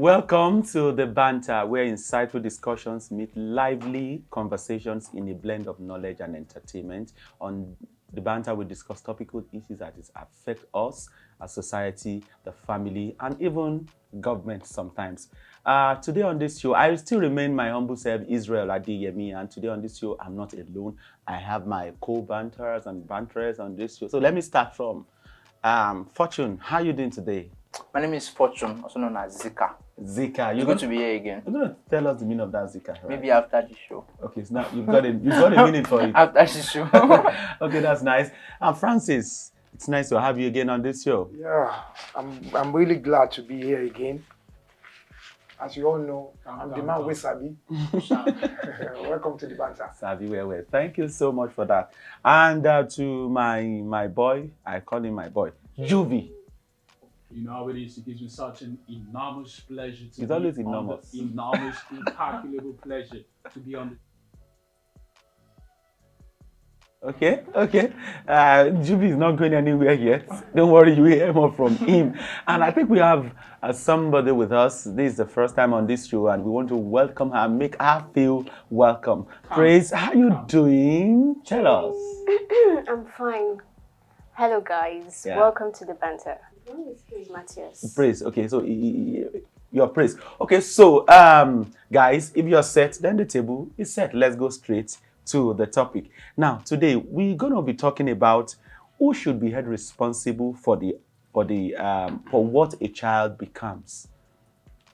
Welcome to the Banter, where insightful discussions meet lively conversations in a blend of knowledge and entertainment. On the Banter, we discuss topical issues that affect us, our society, the family, and even government sometimes. Today on this show, I still remain my humble self, Israel Adeyemi, and today on this show, I'm not alone. I have my co-banters and banterers on this show. So let me start from Fortune. How are you doing today? My name is Fortune, also known as Zika. Zika, You're going to be here again. You're going to tell us the meaning of that Zika, right? Maybe after the show. Okay, so now you've got a meaning for it. After the show. Okay, that's nice. And Francis, it's nice to have you again on this show. Yeah, I'm really glad to be here again. As you all know, I'm the man with Sabi. Welcome to the Banter. Sabi, well. Thank you so much for that. And to my boy, I call him my boy, Juvie. You know how it is. It gives me such an enormous pleasure to It's always enormous. Enormous, incalculable pleasure to be on the... Okay. Juvie is not going anywhere yet. Don't worry, you will hear more from him. And I think we have somebody with us. This is the first time on this show, and we want to welcome her, make her feel welcome. Praise, how you doing? Tell us. I'm fine. Hello, guys. Yeah. Welcome to the Banter. Matthias. Praise. Okay, so your praise. Okay, so guys, if you're set, then the table is set. Let's go straight to the topic. Now, today we're gonna be talking about who should be held responsible for what a child becomes.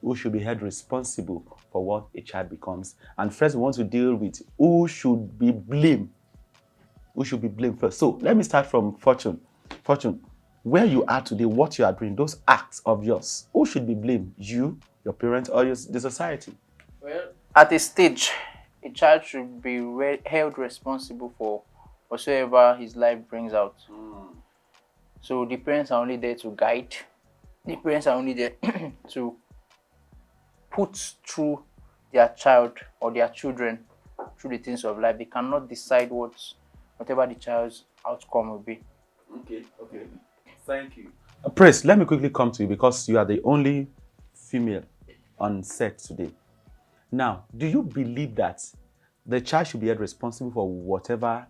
Who should be held responsible for what a child becomes? And first, we want to deal with who should be blamed. Who should be blamed first? So let me start from Fortune. Fortune, where you are today, what you are doing, those acts of yours, who should be blamed? You, your parents, or the society? Well, at a stage, a child should be held responsible for whatsoever his life brings out. So the parents are only there to guide. The parents are only there to put through their child or their children through the things of life. They cannot decide whatever the child's outcome will be. Okay. Thank you. Praise, let me quickly come to you because you are the only female on set today. Now, do you believe that the child should be held responsible for whatever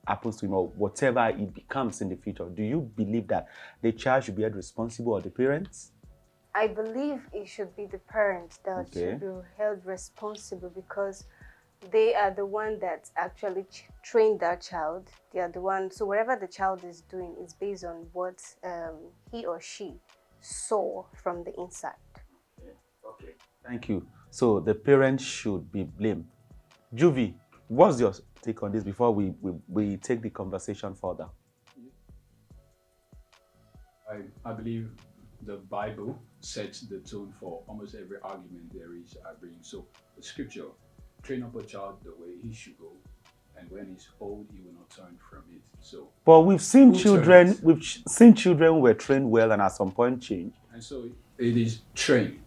happens to him or whatever he becomes in the future? Do you believe that the child should be held responsible or the parents? I believe it should be the parents that Okay. should be held responsible because they are the one that actually trained that child. They are the one. So whatever the child is doing is based on what he or she saw from the inside. Okay. Thank you. So the parents should be blamed. Juvie, what's your take on this before we take the conversation further? I believe the Bible sets the tone for almost every argument there is I bring. So the scripture, train up a child the way he should go, and when he's old, he will not turn from it. So, But we've seen Who children. turns? We've seen children who were trained well and at some point change. and so it is trained.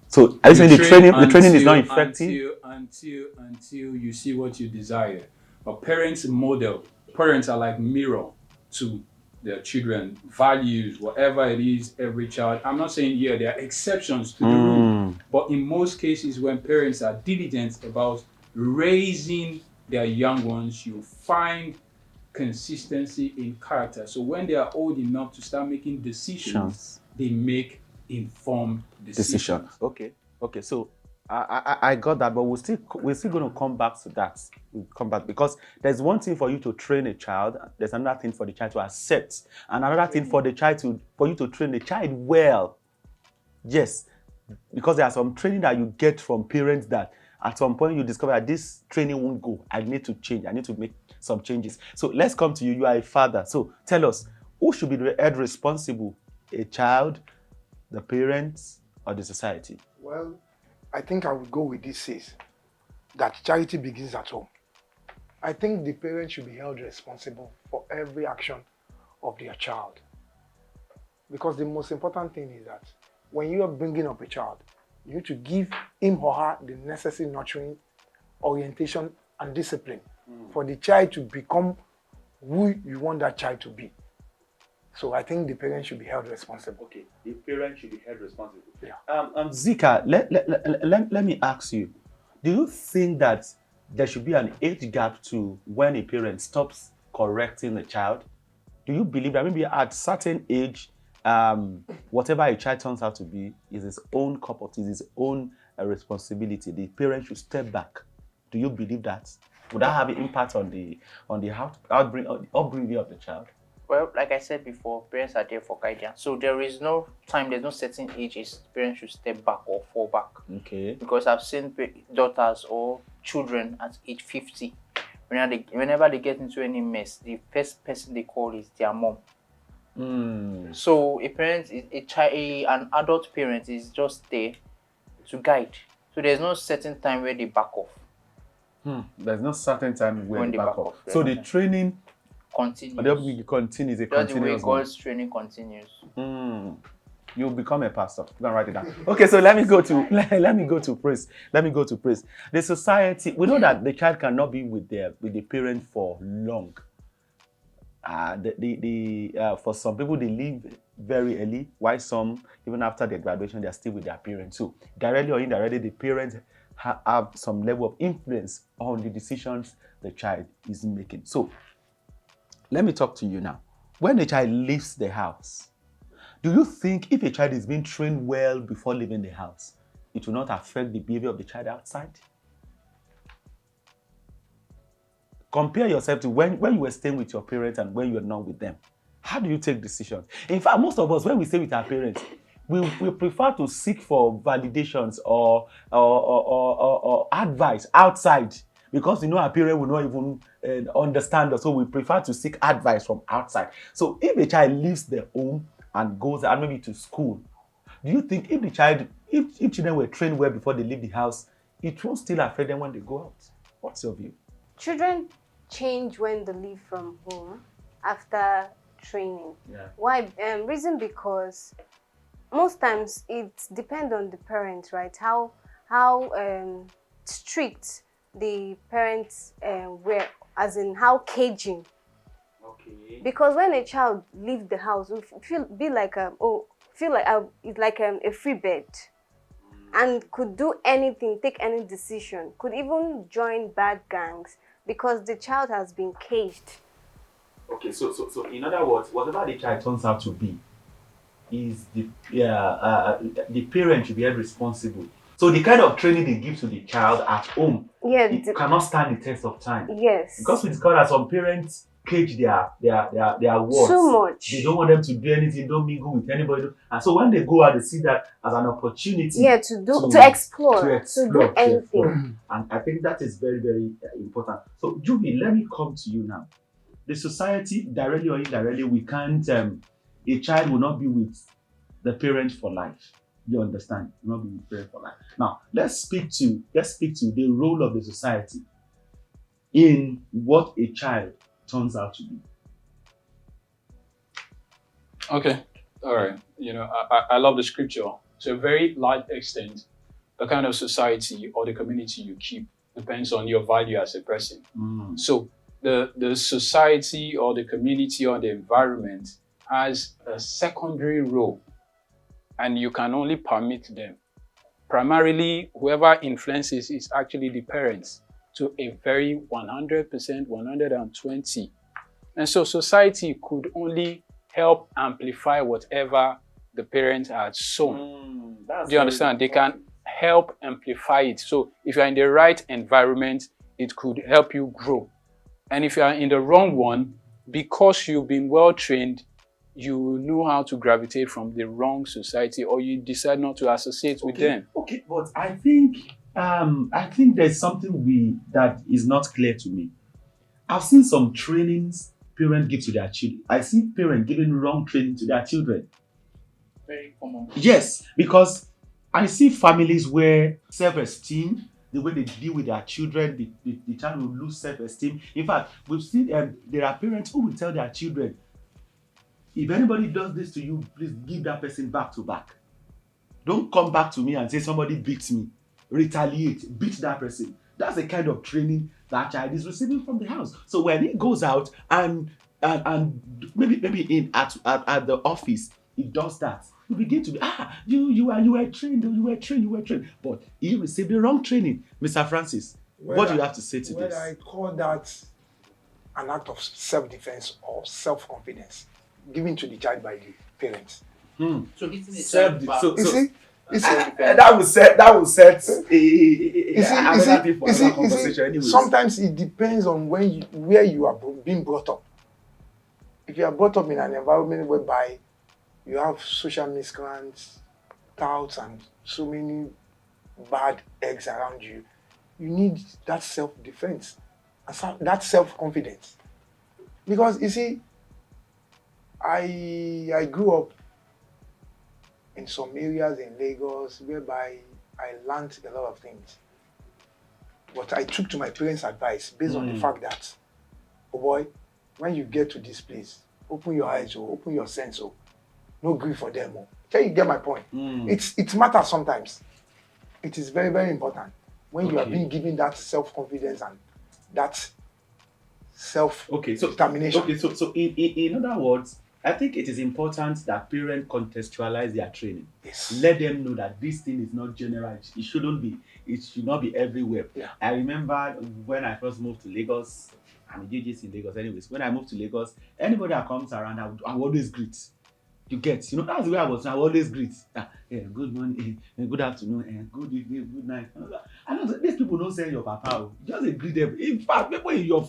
So are you saying the training is not until- effective? until you see what you desire. But parents model. Parents are like mirror to their children, values, whatever it is, every child. I'm not saying here there are exceptions to the rule, but in most cases when parents are diligent about raising their young ones, you find consistency in character. So when they are old enough to start making decisions, they make informed Decision. decisions. Okay. So I got that, but we're still going to come back to that. We'll come back because there's one thing for you to train a child. There's another thing for the child to accept, and another thing for you to train the child well. Yes, because there are some training that you get from parents that at some point you discover that this training won't go. I need to change. I need to make some changes. So let's come to you. You are a father. So tell us, who should be held responsible? A child, the parents, or the society? Well, I think I would go with this says that charity begins at home. I think the parents should be held responsible for every action of their child. Because the most important thing is that when you are bringing up a child, you need to give him or her the necessary nurturing, orientation, and discipline for the child to become who you want that child to be. So I think the parents should be held responsible. Okay, the parent should be held responsible. Yeah. Zika, let me ask you, do you think that there should be an age gap to when a parent stops correcting the child? Do you believe that maybe at certain age, whatever a child turns out to be is his own cup of tea, is his own responsibility? The parent should step back. Do you believe that? Would that have an impact on the upbringing of the child? Well, like I said before, parents are there for guidance. So there is no time, there's no certain age parents should step back or fall back. Okay. Because I've seen daughters or children at age 50. Whenever they get into any mess, the first person they call is their mom. So a parent, an adult parent is just there to guide. So there's no certain time where they back off. There's no certain time when they back back off. off. So the training continues. Continues. A Just the way continuous one. God's training continues. You'll become a pastor. Go and write it down. Okay, so let me go to praise. The society, we know that the child cannot be with the parent for long. For some people they leave very early, while some even after their graduation they're still with their parents. So directly or indirectly, the parents have some level of influence on the decisions the child is making. So let me talk to you now. When a child leaves the house, do you think if a child is being trained well before leaving the house, it will not affect the behavior of the child outside? Compare yourself to when you were staying with your parents and when you are not with them. How do you take decisions? In fact, most of us, when we stay with our parents, we prefer to seek for validations or advice outside, because our parents will not even understand us. So we prefer to seek advice from outside. So if a child leaves the home and goes out maybe to school, do you think if children were trained well before they leave the house, it won't still affect them when they go out? What's your view? Children change when they leave from home after training. Yeah. Why? Reason because most times it depends on the parents, right? How strict the parents were, as in how caging. Okay. Because when a child leaves the house, we it's like a free bird, and could do anything, take any decision, could even join bad gangs because the child has been caged. Okay, so in other words, whatever the child turns out to be, is the parent should be held responsible. So the kind of training they give to the child at home, it cannot stand the test of time. Yes. Because we discovered that some parents cage their words. Too much. They don't want them to do anything, don't mingle with anybody. And so when they go out, they see that as an opportunity. To explore. To do anything. And I think that is very, very important. So Juby, let me come to you now. The society, directly or indirectly, we can't, a child will not be with the parent for life. You understand? Will not be with the parent for life. Now, let's speak to the role of the society in what a child turns out to be. Okay, all right. I love the scripture. To a very large extent, the kind of society or the community you keep depends on your value as a person. So the society or the community or the environment has a secondary role, and you can only permit them. Primarily, whoever influences is actually the parents to a very 100%, 120. And so society could only help amplify whatever the parents had sown. Do you understand? They can help amplify it. So if you're in the right environment, it could help you grow. And if you are in the wrong one, because you've been well trained, you know how to gravitate from the wrong society, or you decide not to associate with them. Okay, but I think there's something that is not clear to me. I've seen some trainings parents give to their children. I see parents giving wrong training to their children. Very common. Yes, because I see families where self-esteem, the way they deal with their children, the child will lose self-esteem. In fact, we've seen there are parents who will tell their children, if anybody does this to you, please give that person back to back. Don't come back to me and say somebody beats me. Retaliate, beat that person. That's the kind of training that child is receiving from the house. So when he goes out and and maybe in at the office he does that, you begin to be you were trained, but he received the wrong training. Mr. Francis, what do you have to say to Well, this? I call that an act of self-defense or self-confidence given to the child by the parents. So hitting the Self- child back. so- You see, you see, That will set another thing for you see, another conversation anyways. sometimes it depends on where you are being brought up. If you are brought up in an environment whereby you have social miscreants, touts, and so many bad eggs around you, you need that self-defense and that self-confidence. Because you see, I grew up in some areas in Lagos whereby I learned a lot of things. But I took to my parents' advice based on the fact that, oh boy, when you get to this place, open your eyes or open your sense or no grief for them. Can you get my point? It matters sometimes. It is very, very important when you are being given that self-confidence and that self-determination. Okay, so in other words, I think it is important that parents contextualize their training. Yes. Let them know that this thing is not general. It should not be everywhere. Yeah. I remember when I first moved to Lagos. I'm a JJC in Lagos anyways. When I moved to Lagos, anybody that comes around, I would always greet. You get, that's the way I was. I always greet. Good morning, good afternoon, good evening, good night. I know these people don't say your papa. Just greet them. In fact, people in your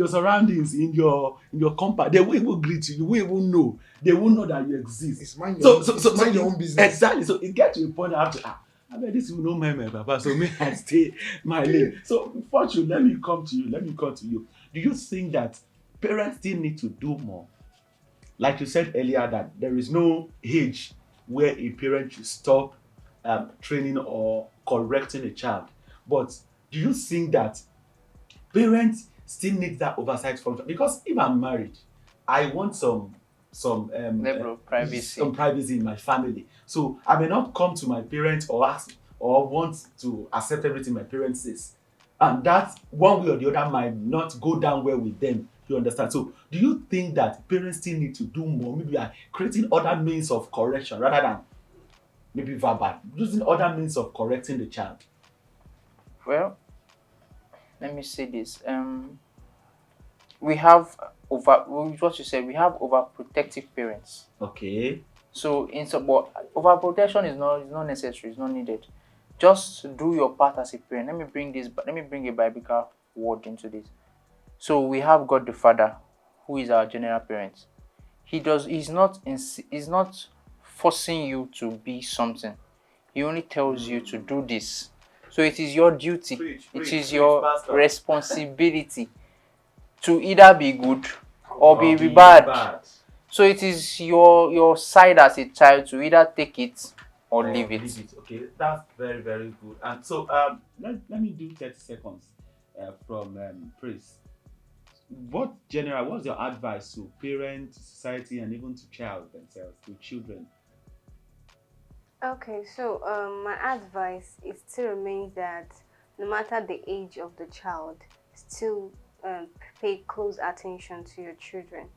surroundings, in your compound, they will even greet you. You will even know. They will know that you exist. It's mind your own business. Exactly. So it gets to a point I have to I bet this will know my papa, so may I stay my lane. So fortunately, let me come to you. Do you think that parents still need to do more? Like you said earlier, that there is no age where a parent should stop training or correcting a child. But do you think that parents still need that oversight function? Because if I'm married, I want some Level of privacy. some privacy in my family. So I may not come to my parents or ask or want to accept everything my parents says. And that one way or the other might not go down well with them. You understand? So do you think that parents still need to do more? Maybe creating other means of correction rather than maybe verbal, using other means of correcting the child? Well, let me say this. We have what you said. We have overprotective parents. Okay. So but overprotection is not necessary. It's not needed. Just do your part as a parent. Let me bring a biblical word into this. So we have God the Father, who is our general parent. He's not forcing you to be something. He only tells you to do this. So it is your duty. It is your responsibility to either be good or be bad. So it is your side as a child to either take it or leave it. Okay, that's very, very good. And so let me do 30 seconds from Praise. What's your advice to parents, society, and even to child themselves, to children? Okay, so my advice still remains that no matter the age of the child, still pay close attention to your children.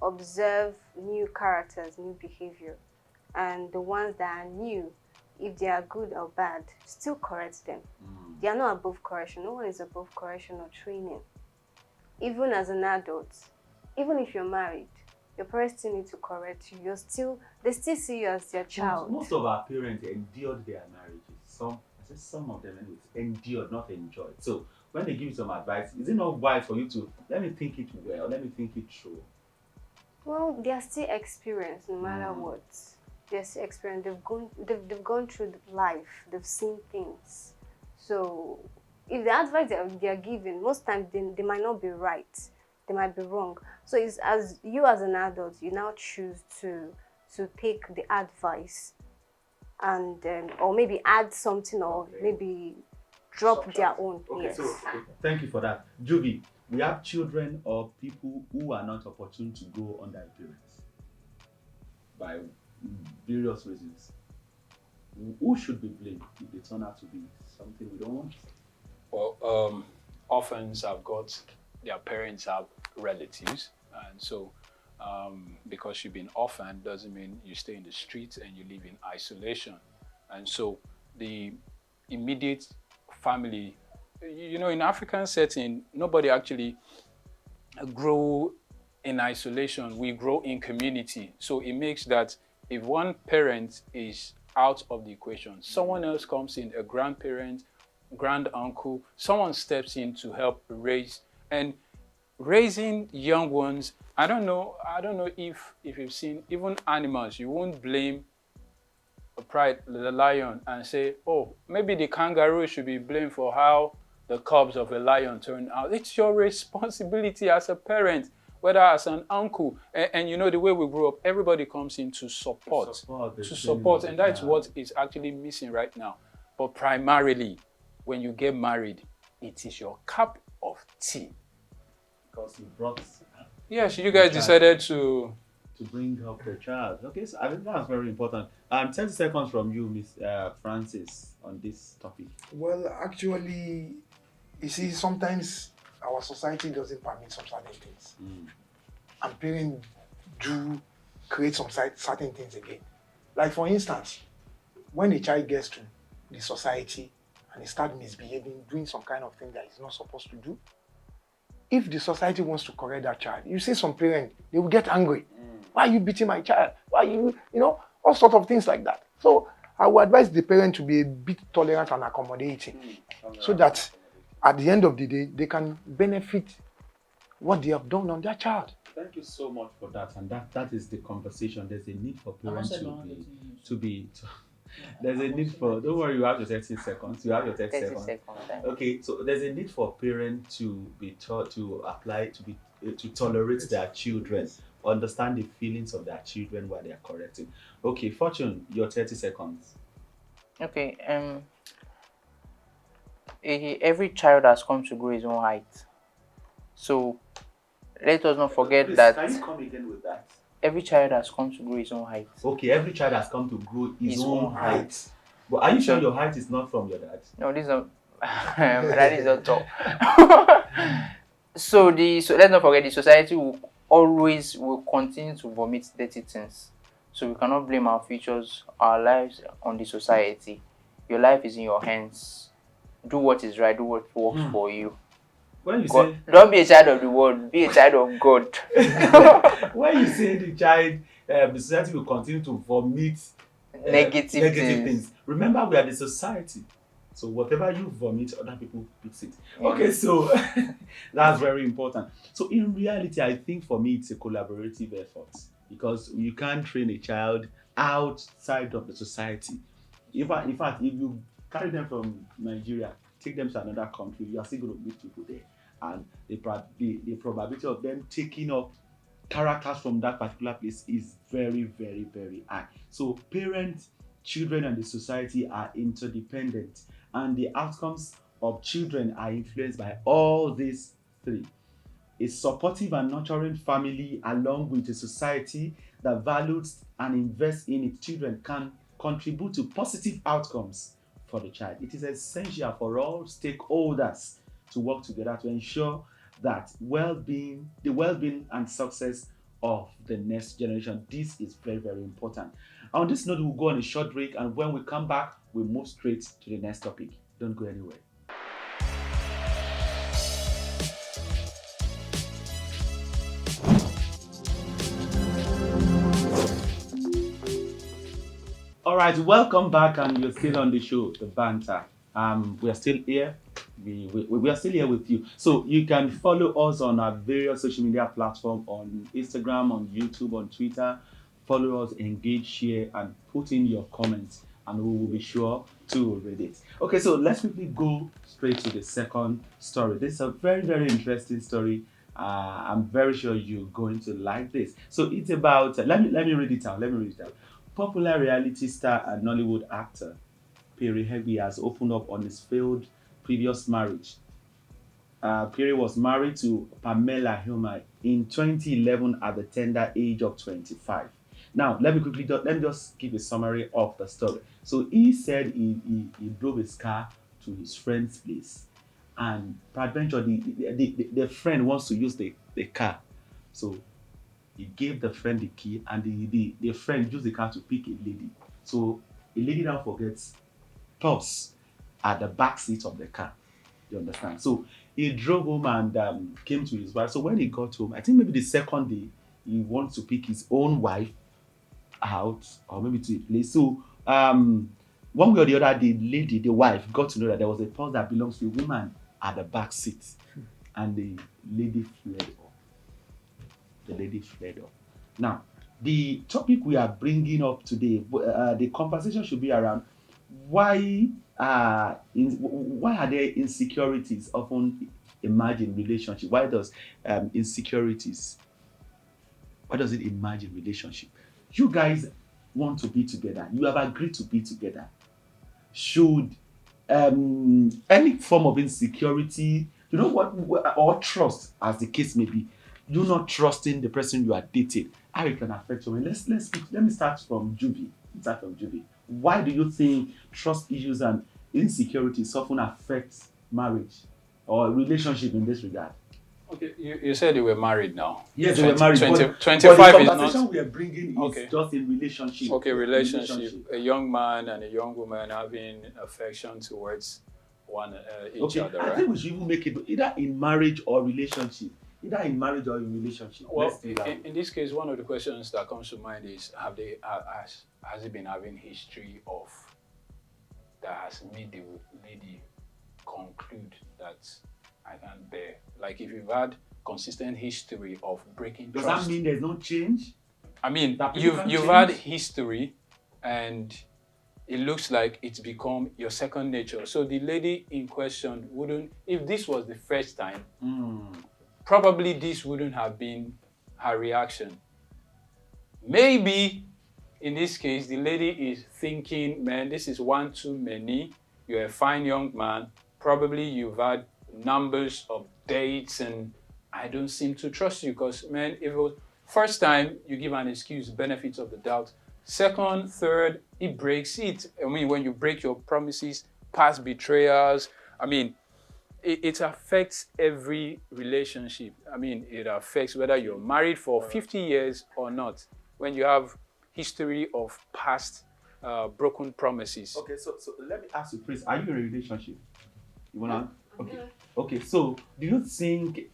Observe new characters, new behavior, and the ones that are new, if they are good or bad, still correct them. They are not above correction. No one is above correction or training. Even as an adult, even if you're married, your parents still need to correct you. They still see you as their child. Most of our parents endured their marriages. Some of them anyways, endured, not enjoyed. So when they give you some advice, is it not wise for you to let me think it well, let me think it through? Well, they are still experienced no matter what. They're still experienced. They've gone through life. They've seen things. So if the advice they are giving, most times they might not be right. They might be wrong. So it's as an adult, you now choose to take the advice and or maybe add something or maybe drop their own. Okay, Yes. so thank you for that. Juby, we have children or people who are not opportune to grow under their parents by various reasons. Who should be blamed if they turn out to be something we don't want? Well, orphans have got their parents have relatives, and so because you've been orphaned doesn't mean you stay in the streets and you live in isolation. And so the immediate family, in African setting, nobody actually grow in isolation. We grow in community. So it makes that if one parent is out of the equation, someone else comes in, a grandparent, grand uncle, someone steps in to help raise. And raising young ones, I don't know if you've seen even animals. You won't blame a pride the lion and say, oh, maybe the kangaroo should be blamed for how the cubs of a lion turn out. It's your responsibility as a parent, whether as an uncle. And the way we grew up, everybody comes in to support, and that's what is actually missing right now. But primarily, when you get married, it is your cup of tea. Because you brought. Yes, you guys decided to bring up the child. Okay, so I think that's very important. 30 seconds from you, Miss Francis, on this topic. Well, actually, you see, sometimes our society doesn't permit some certain things. And parents do create some certain things again. Like, for instance, when a child gets to the society and he starts misbehaving, doing some kind of thing that he's not supposed to do, if the society wants to correct that child, you see some parents, they will get angry. Why are you beating my child? Why are you, all sorts of things like that. So I would advise the parent to be a bit tolerant and accommodating so that at the end of the day, they can benefit what they have done on their child. Thank you so much for that. And that is the conversation. There's a need for parents to be there's a need for, don't worry, you have your 30 seconds. You have your 30 seconds. Okay, so there's a need for parents to be taught to apply, to tolerate their children, understand the feelings of their children while they are correcting. Okay, Fortune, your 30 seconds. Okay, every child has come to grow his own height. So let us not forget that. Can you come again with that? Every child has come to grow his own height. Okay, every child has come to grow his own height. But are you sure your height is not from your dad? No, this is not. That is not tall. So let's not forget, the society will continue to vomit dirty things. So we cannot blame our futures, our lives on the society. Your life is in your hands. Do what is right. Do what works for you. When you say, don't be a child of the world, be a child of God. When you say the child, the society will continue to vomit negative things. Remember, we are the society. So whatever you vomit, other people fix it. Okay, so that's very important. So in reality, I think for me, it's a collaborative effort because you can't train a child outside of the society. In fact, if you carry them from Nigeria, take them to another country, you are still going to meet people there. And the probability of them taking up characters from that particular place is very, very, very high. So parents, children, and the society are interdependent, and the outcomes of children are influenced by all these three. A supportive and nurturing family, along with a society that values and invests in its children, can contribute to positive outcomes for the child. It is essential for all stakeholders to work together to ensure that the well-being and success of the next generation. This is very, very important. On this note, we'll go on a short break, and when we come back, we'll move straight to the next topic. Don't go anywhere. All right, welcome back, and you're still on the show, the Banter. We are still here. We are still here with you. So you can follow us on our various social media platforms, on Instagram, on YouTube, on Twitter. Follow us, engage, share, and put in your comments, and we will be sure to read it. Okay, so let's quickly go straight to the second story. This is a very, very interesting story. I'm very sure you're going to like this. So it's about, let me read it out. Popular reality star and Nollywood actor Perry Hegby has opened up on his failed previous marriage. Perry was married to Pamela Hilmer in 2011 at the tender age of 25. Now, let me just give a summary of the story. So he said he drove his car to his friend's place, and peradventure the friend wants to use the car. So he gave the friend the key, and the friend used the car to pick a lady. So a lady now forgets purse at the back seat of the car. You understand? So he drove home and came to his wife. So when he got home, I think maybe the second day, he wants to pick his own wife out or maybe to a place. So one way or the other, the wife, got to know that there was a purse that belongs to a woman at the back seat, and the lady fled off. The lady fled off. Now, the topic we are bringing up today, the conversation should be around why why are there insecurities often emerge in relationship? Why does insecurities? Why does it emerge in relationship? You guys want to be together. You have agreed to be together. Should any form of insecurity, you know what, or trust, as the case may be, you not trusting the person you are dating, how it can affect you? Let me start from Juvi. Why do you think trust issues and insecurities often affect marriage or relationship in this regard? Okay, you said you were married now. Yes, we were married. 25 but is the not. conversation we are bringing is Okay. just in relationship. Okay, relationship. A young man and a young woman having affection towards each Okay, other, I right? think we should even make it either in marriage or relationship. Well, Let's do that. in this case, one of the questions that comes to mind is: has it been having history of that has made the lady conclude that I can't bear? Like if you've had consistent history of breaking Does trust. that mean there's no change? I mean, that people can you've had change? history, and it looks like it's become your second nature. So the lady in question wouldn't, if this was the first time, probably this wouldn't have been her reaction. Maybe in this case, the lady is thinking, man, this is one too many. You're a fine young man. Probably you've had numbers of dates, and I don't seem to trust you because, man, if it was first time, you give an excuse, benefits of the doubt. Second, third, it breaks it. I mean, when you break your promises, past betrayals, I mean, it affects every relationship. I mean, it affects whether you're married for 50 years or not. When you have history of past broken promises. Okay, so let me ask you, Chris, are you in a relationship? You wanna? Okay. So do you think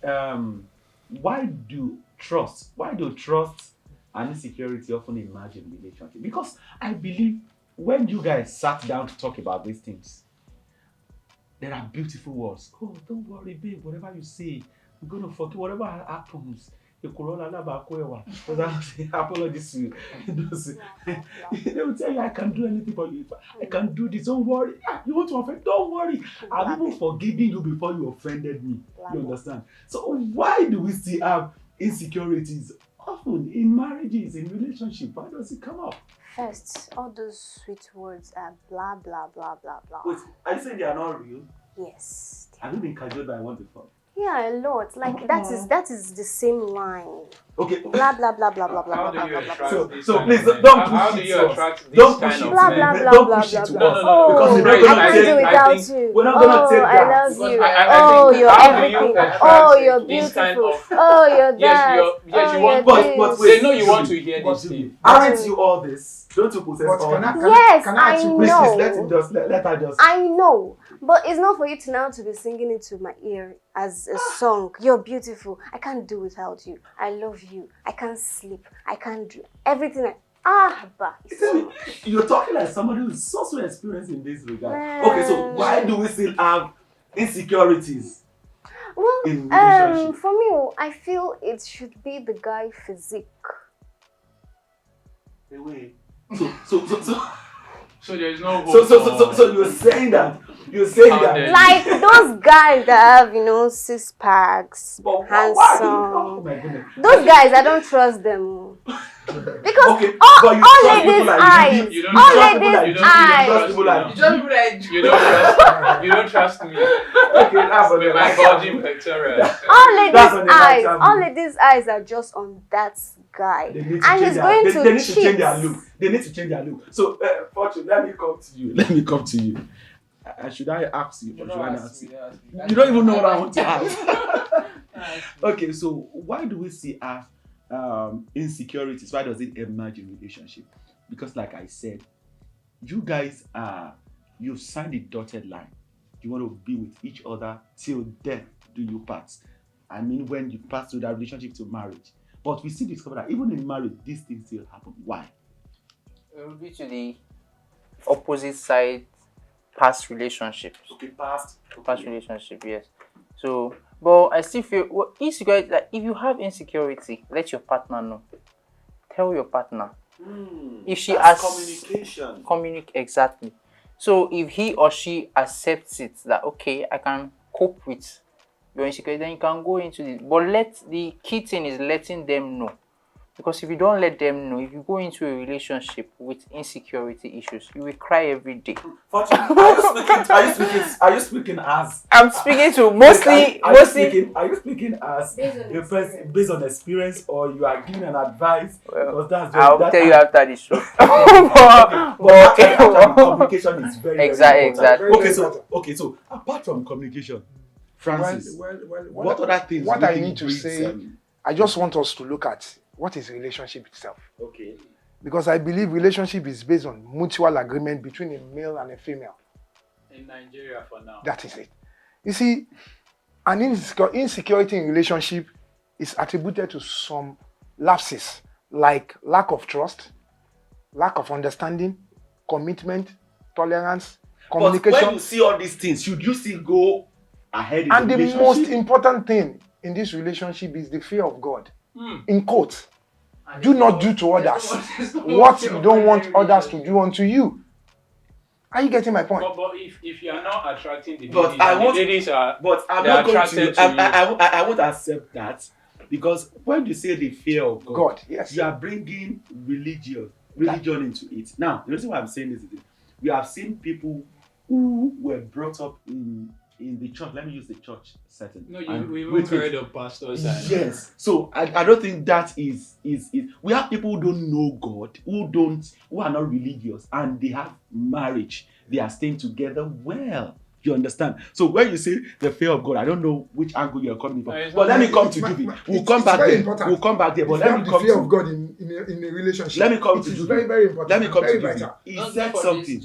why do trust and insecurity often emerge in relationship? Because I believe when you guys sat down to talk about these things, there are beautiful words. Oh, don't worry, babe. Whatever you say, I'm gonna forgive. Whatever happens, apologies to you. They will tell you, I can do anything for you. I can do this. Don't worry. You want to offend? Don't worry. I've even forgiven you before you offended me. You understand? So why do we still have insecurities often in marriages, in relationships? Why does it come up? First, all those sweet words are blah blah blah blah blah. Wait, are you saying they are not real? Yes. Have you been cajoled by one before? Yeah, a lot. Like that is the same line. Okay. Blah blah blah blah blah blah How blah do you blah blah. attract this So kind please of men? don't push How it do to you us. attract this Don't kind push of it. Blah men? blah blah Don't blah push blah it to blah. us. No, Because we're not right. gonna I take can do I without think you. we're not gonna take I that. love Because you. I Oh, think you're how do you everything. attract Oh, you're this kind beautiful. of Oh, you're yes, that. yes, Oh, you want, you're But this. they know you want to hear this thing. Aren't you all this? Don't you possess But all can I- this? Yes, can I I ask you- Please, know. let him just let her just. I know, but it's not for you to now to be singing it to my ear as a song. You're beautiful. I can't do without you. I love you. I can't sleep. I can't do everything. But You're talking like somebody who's so experienced in this regard. Man. Okay, so why do we still have insecurities well, in relationship? for me, I feel it should be the guy physique. Wait. So there is no hope. So you're saying that How dare you. Like those guys that have, six packs, But why? handsome. Oh my goodness. Those guys, I don't trust them. Because Okay, all but you all trust people ladies' like eyes, you don't all trust people like ladies' you, eyes. trust people like You don't trust me. Okay, that's With my Belgian pectorals. All ladies' eyes are just on that guy, They need to and change he's their- going they to need to cheat. change their look. They need to change their look. So, Fortune, let me come to you. should I ask you or should I not ask you? ask me. You don't even know what I want to ask. Okay, so why do we see as insecurities? Why does it emerge in relationship? Because, like I said, you guys you've signed a dotted line. You want to be with each other till death do you part. I mean, when you pass through that relationship to marriage. But we still discover that even in marriage, these things still happen. Why? It will be to the opposite side past relationships. Okay, past Relationship, yes. So, but I still feel insecurity. Like if you have insecurity, let your partner know. Tell your partner. If she that's has communication. communicate exactly. So if he or she accepts it that okay, I can cope with your insecurity, then you can go into it. But the key thing is letting them know. Because if you don't let them know, if you go into a relationship with insecurity issues, you will cry every day. Fortunately, are you speaking as? I'm speaking to Are mostly. you speaking as a person based on experience, or you are giving an advice? Well, because that's I'll that, tell you after the show. but actually, communication is very, Exactly, very important. exactly. Okay, so apart from communication, Francis, Well, what other things? What do you I think need to breeds, say, I just want us to look at what is relationship itself. Okay. Because I believe relationship is based on mutual agreement between a male and a female. In Nigeria for now. That is it. You see, an insecurity in relationship is attributed to some lapses like lack of trust, lack of understanding, commitment, tolerance, communication. But when you see all these things, should you still go ahead in And the the relationship? most important thing in this relationship is the fear of God. In quotes, do not do to others what you don't want others to do unto you. Are you getting my point? But if you are not attracting the But ladies, I and won't- the ladies are But I'm they're not going attracted to. to you. I won't accept that, because when you say the fear of God, God, yes. you are bringing religion into it. Now, the reason why I'm saying this is this. We have seen people who were brought up in the church. Let me use the church setting. No, And we've wait. heard of pastors and Yes. So I don't think that is we have people who don't know God, who are not religious, and they have marriage. They are staying together well. You understand? So when you say the fear of God, I don't know which angle you're coming from. No, it's But not- let me come to Juby. We'll come back there. We'll come back there. But If you let have me the come fear to of God in a relationship, let me come it to is Juby. very, very important. Let me come very to Juby. vital. He said something.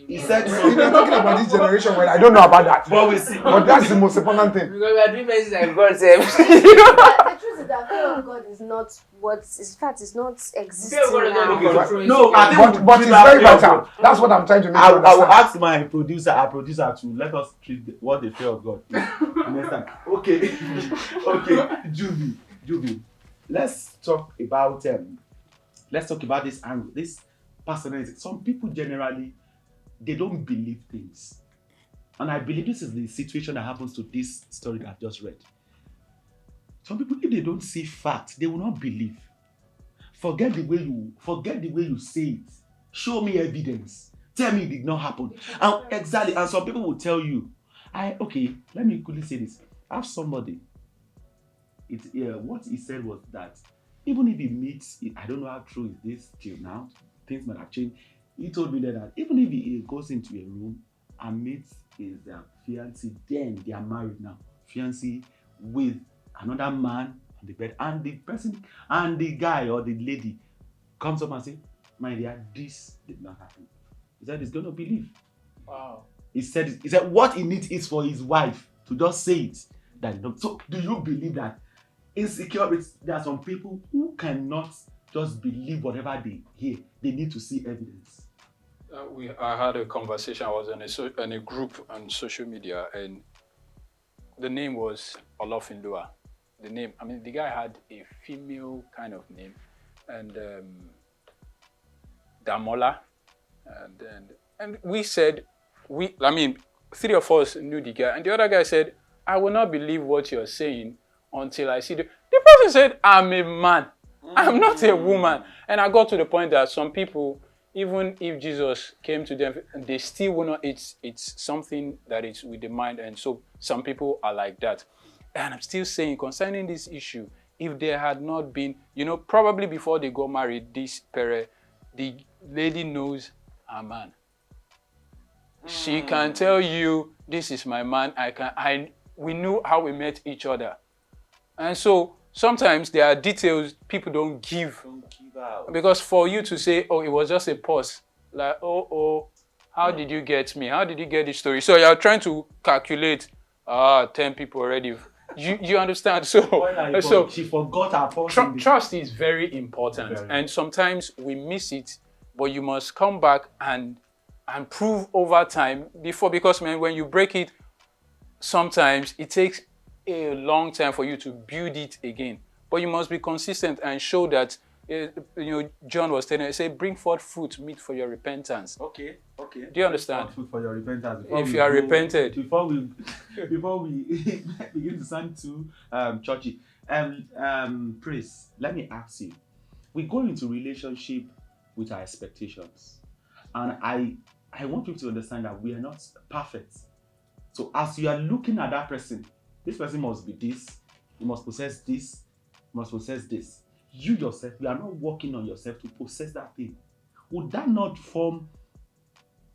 He said Well, something. if you're talking about this generation, well, I don't know about that. But we see. But that's the most important thing. Because we are doing messages like God But the truth is that fear of God is not in fact, it's not existing God is not now. the control. No, I think But it's very vital. That's what I'm trying to make you I will understand. ask my producer to let us treat what the fear of God is. You understand? Okay, Juby. Let's talk about this angle, this personality. Some people generally they don't believe things, and I believe this is the situation that happens to this story that I've just read. Some people, if they don't see facts, they will not believe. Forget the way you say it. Show me evidence. Tell me it did not happen. And exactly. And some people will tell you, let me quickly say this. I have somebody. What he said was that even if he meets, I don't know how true is this till now. Things might have changed. He told me that even if he goes into a room and meets his fiancée, then they are married now. Fiancée with another man on the bed, and the person and the guy or the lady comes up and say, "My dear, this did not happen." He said he's going to believe. Wow. He said what he needs is for his wife to just say it. So do you believe that insecurity? There are some people who cannot just believe whatever they hear. They need to see evidence. I had a conversation. I was in a group on social media, and the name was Olofinlua. The guy had a female kind of name, and Damola, and we said three of us knew the guy, and the other guy said, "I will not believe what you're saying until I see the person said, "I'm a man, I'm not a woman," and I got to the point that some people, even if Jesus came to them, they still will not. It's something that is with the mind, and so some people are like that. And I'm still saying concerning this issue, if there had not been, probably before they got married, the lady knows her man. She can tell you, this is my man. We knew how we met each other. And so sometimes there are details people don't give. Out. Because for you to say, oh, it was just a pause, like, how did you get me? How did you get this story? So you're trying to calculate, 10 people already. You understand? So she forgot her pause. Trust is very important. And sometimes we miss it, but you must come back and prove over time because when you break it, sometimes it takes a long time for you to build it again. But you must be consistent and show that, John was telling us, say, bring forth fruit, meet for your repentance. Okay. Do you understand? Fruit for your repentance. If you are repented. Before we begin to sound too churchy. Praise, let me ask you. We go into relationship with our expectations. And I want you to understand that we are not perfect. So as you are looking at that person, this person must be this, you must possess this, you must possess this. You yourself, you are not working on yourself to possess that thing. Would that not form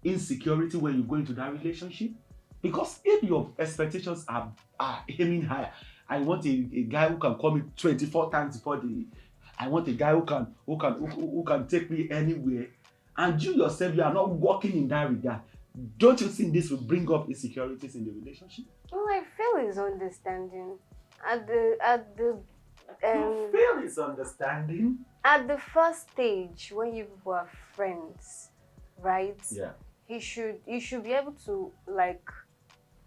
insecurity when you go into that relationship? Because if your expectations are aiming higher, I want a guy who can call me 24 times before the. I want a guy who can take me anywhere. And you yourself, you are not working in that regard. Don't you think this will bring up insecurities in the relationship? Well, I feel it's understanding. You feel it's understanding? At the first stage, when you were friends, right? Yeah. You should be able to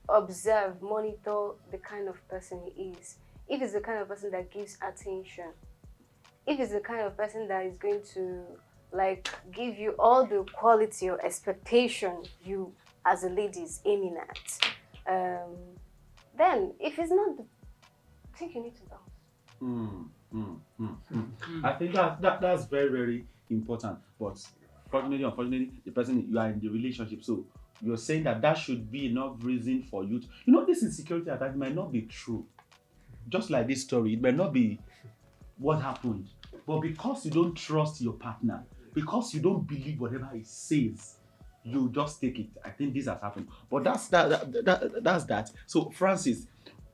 observe, monitor the kind of person he is. If it's the kind of person that gives attention, if it's the kind of person that is going to give you all the quality or expectation you as a lady is aiming at, then if it's not, I think you need to bounce. I think that's very, very important. But unfortunately, the person you are in the relationship, so you're saying that should be enough reason for you to, this insecurity attack might not be true. Just like this story, it might not be what happened. But because you don't trust your partner, because you don't believe whatever he says, you just take it. I think this has happened. But that's that. So Francis,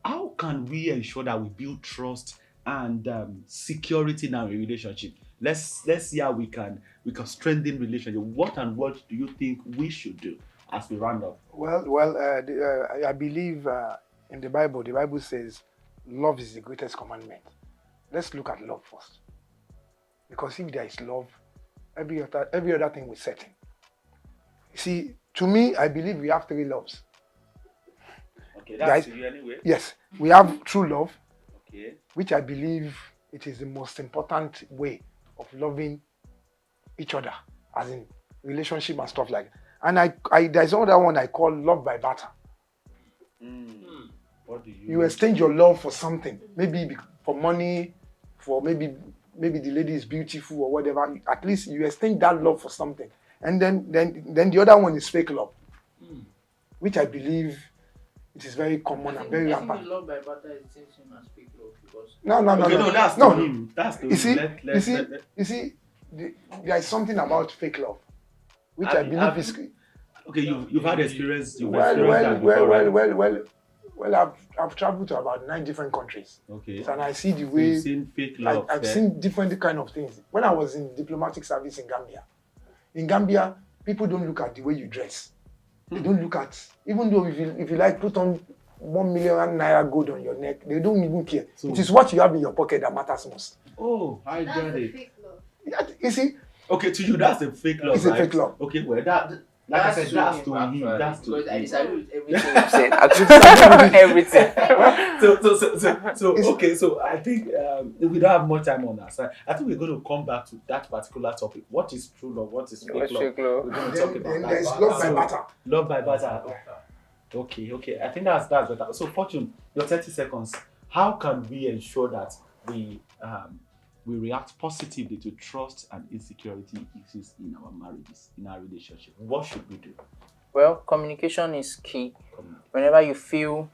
how can we ensure that we build trust and security in our relationship? Let's see how we can strengthen relationship. What do you think we should do as we round up? I believe in the Bible says love is the greatest commandment. Let's look at love first. Because if there is love, every other thing will set in. See, to me, I believe we have 3 loves. Okay, that's you anyway. Yes, we have true love, okay, which I believe it is the most important way of loving each other, as in relationship and stuff like that. And there's another one I call love by barter. What do you exchange your love for something, maybe for money, for maybe the lady is beautiful or whatever. At least you exchange that love for something. And then the other one is fake love, which I believe it is very common and very rampant. Love by barter is the same as fake love because That's the You see, there is something about fake love, which I believe is. Okay, you've had experience. Well, I've traveled to about 9 different countries. Okay. So, and I see the way. You've seen fake love. I've seen different kind of things. When I was in diplomatic service in Gambia, people don't look at the way you dress. They don't look at, even though if you put on 1 million naira gold on your neck, they don't even care. So, it is what you have in your pocket that matters most. Oh, I get it. Fake love. You see? Okay, to you that's a fake love. It's a fake love. Okay, well that's to him. That's to because I him. disagree with everything you said. I disagree with everything. So I think we don't have much time on our side. I think we're going to come back to that particular topic. What is true love? What is fake love? We're going to talk about that. There's love by barter. Love by barter. Okay. I think that's better. So Fortune, your 30 seconds. How can we ensure that we react positively to trust and insecurity issues in our marriages, in our relationship? What should we do? Well, communication is key. Whenever you feel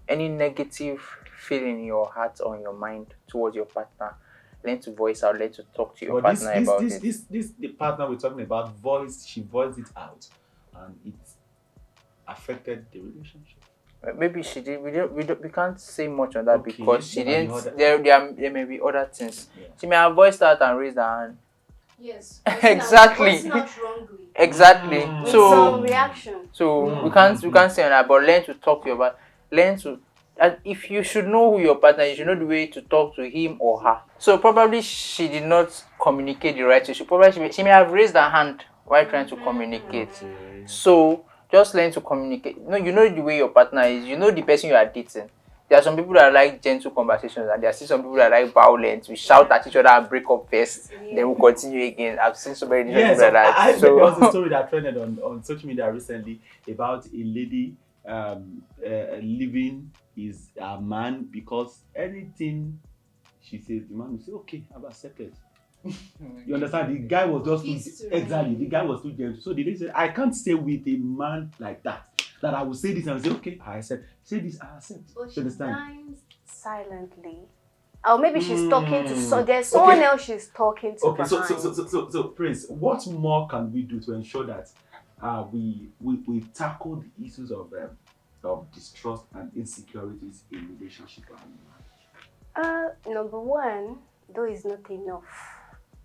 any negative feeling in your heart or in your mind towards your partner, learn to voice out, learn to talk to your partner about it. The partner we're talking about, she voiced it out. And affected the relationship? Maybe she did. We can't say much on that Okay, because she but the didn't. other- There may be other things. Yeah. She may have voiced out and raised her hand. Yes. Exactly. It's not wrongly. Exactly. Mm. With some So reaction. we can't say on that. But learn to talk to your partner. Learn to. And if you should know who your partner is, you should know the way to talk to him or her. So probably she did not communicate the right way. She may have raised her hand while trying to communicate. Okay. So just learn to communicate. No, you know the way your partner is. You know the person you are dating. There are some people that like gentle conversations, and there are still some people that like violence. We shout at each other and break up first, then we'll continue again. I've seen so many different Yes, people like that. there was a story that trended on social media recently about a lady leaving his man because anything she says, the man will say, "Okay, I've accepted." You understand? The guy was just exactly. The guy was too gentle. So the lady said, "I can't stay with a man like that. That I will say this and say, okay, I accept. Say this, I accept." But You she understand? dines silently. Or maybe she's talking to there's someone else she's talking to. Okay, behind. so Prince, what more can we do to ensure that we tackle the issues of distrust and insecurities in relationship and marriage? Number one, though is not enough.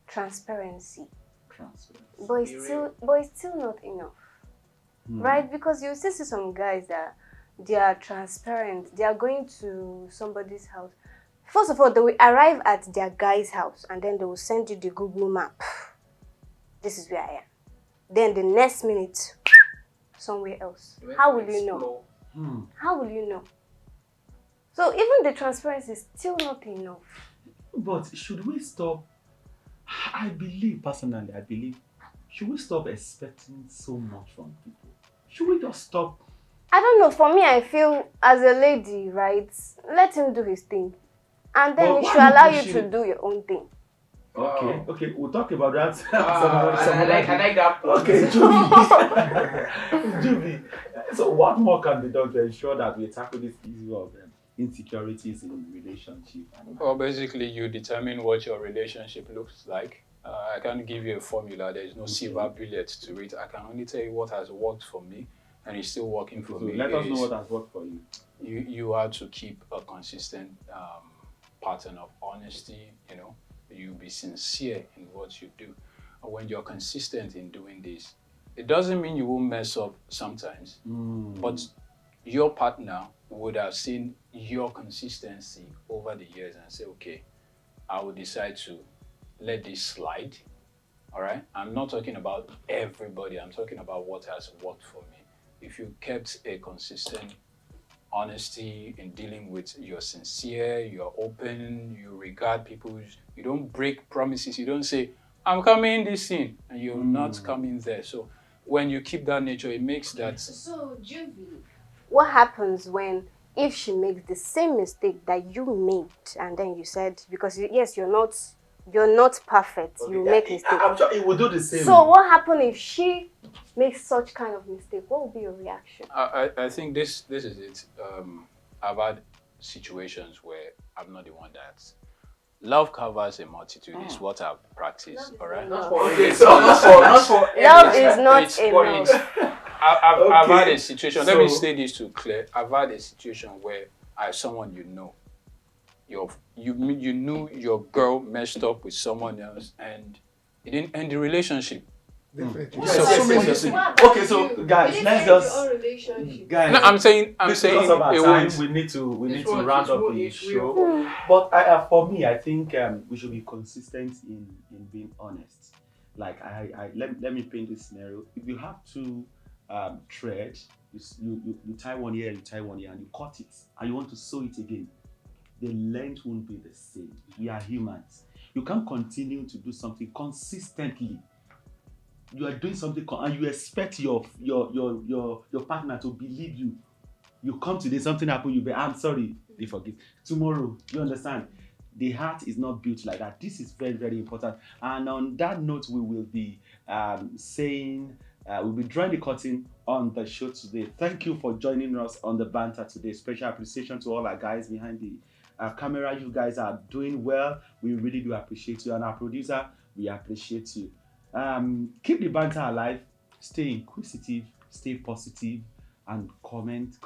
Transparency. Transparency. But it's still not enough. Right? Because you still see some guys that they are transparent. They are going to somebody's house. First of all, they will arrive at their guy's house and then they will send you the Google map. This is where I am. Then the next minute, somewhere else. How will you know? How will you know? So even the transparency is still not enough. But should we stop? I believe, should we stop expecting so much from people? Should we just stop? I don't know. For me, I feel as a lady, right? Let him do his thing. And then But he why should allow we you should- to do your own thing. Okay, we'll talk about that. I like that. Okay, Juby. So what more can be done to ensure that we tackle this issue of insecurities in relationship? Well, basically, you determine what your relationship looks like. I can't give you a formula. There is no silver bullet to it. I can only tell you what has worked for me, and it's still working for So me. let us know what has worked for you. You have to keep a consistent pattern of honesty. You be sincere in what you do. And when you're consistent in doing this, it doesn't mean you won't mess up sometimes, but your partner would have seen your consistency over the years and say, okay, I will decide to let this slide. All right. I'm not talking about everybody. I'm talking about what has worked for me. If you kept a consistent honesty in dealing with, you're sincere, you're open, you regard people's, you don't break promises. You don't say, I'm coming this in, and you're not coming there. So when you keep that nature, it makes that. So, Juvie, what happens if she makes the same mistake that you made, and then you said, because yes, you're not perfect, you make mistakes. I'm sure it will do the same. So what happens if she makes such kind of mistake? What will be your reaction? I think this is it. I've had situations where I'm not the one that's. Love covers a multitude is what I've practiced, all right? Okay, so Love is not enough. I've had Okay, a situation, let me so- say this to clear. I've had a situation where someone you knew your girl messed up with someone else and it didn't end the relationship. Definitely. Yes, So yes, many yes, things. yes. Okay, so guys, let's just guys. No, I'm saying because of our it time, won't. we need to won't, round it up won't, the it show. will. But for me, I think we should be consistent in being honest. Like let me paint this scenario. If you have to thread, you tie one here, you tie one here, and you cut it, and you want to sew it again, the length won't be the same. We are humans. You can't continue to do something consistently. You are doing something and you expect your partner to believe you. You come today, something happened, you be, I'm sorry, they forgive. Tomorrow, you understand? The heart is not built like that. This is very, very important. And on that note, we will be we'll be drawing the curtain on the show today. Thank you for joining us on the banter today. Special appreciation to all our guys behind the camera. You guys are doing well. We really do appreciate you. And our producer, we appreciate you. Keep the banter alive. Stay inquisitive. Stay positive. and comment,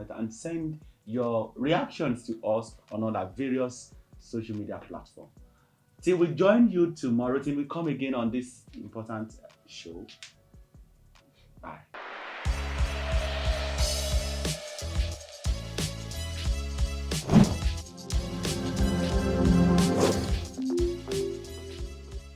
and send your reactions to us on our various social media platforms. Till we join you tomorrow, till we come again on this important show. Bye.